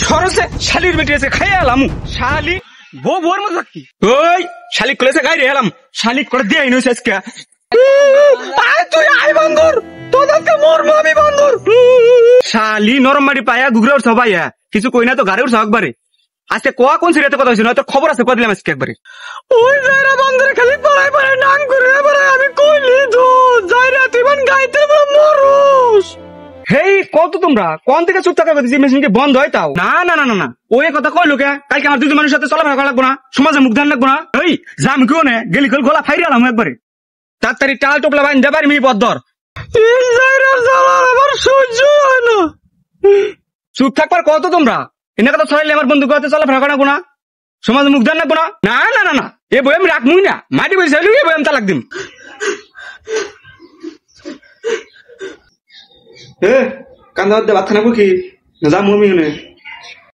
সরসে শালির বেটি আছে খাইয়া এলাম শালি বউ বোর মতো কি ওই শালিক কলেছে গাই রে এলাম শালিক করে দিয়ে আইনছে আজকে আয় তুই আয় বান্দর তোদেরকে মরবো আমি বান্দর শালি নরম মাটি পায়া গুগরা উঠছ পাইয়া কিছু কই না তো গাড়ি উঠছ একবারে আজকে কোয়া কোন সিরিয়াতে কথা হয়েছিল তোর খবর আছে কয়ে দিলাম আজকে একবারে ওই যাইরা বান্দরে খালি পড়াই পড়াই নাম করে এবারে আমি কইলি তো যাইরা তুই মান গাইতে মরুস হেই কত তোমরা কোন থেকে চুপ থাকা যে মেশিনকে বন্ধ হয় তাও না না না না না ওই কথা কই লোকে কালকে আমার দুজন মানুষের সাথে চলাফেরা করা লাগবো না সমাজে মুখ ধান লাগবো না এই জাম কেউ নে গেলি খোল গলা ফাইরে আলাম একবারে তাড়াতাড়ি টাল টোপলা বাইন দেবার মি পদ্মর আমার সহ্য হয় না চুপ থাকবার কত তোমরা এনে কথা ছড়াইলে আমার বন্ধু কথা চলাফেরা করা লাগবো না সমাজে মুখ ধান লাগবো না না না না না এ বই আমি রাখবই না মাটি বই চাইলি এ বই আমি তালাক দিম কান্দা ভাত খানা কি না যা মমি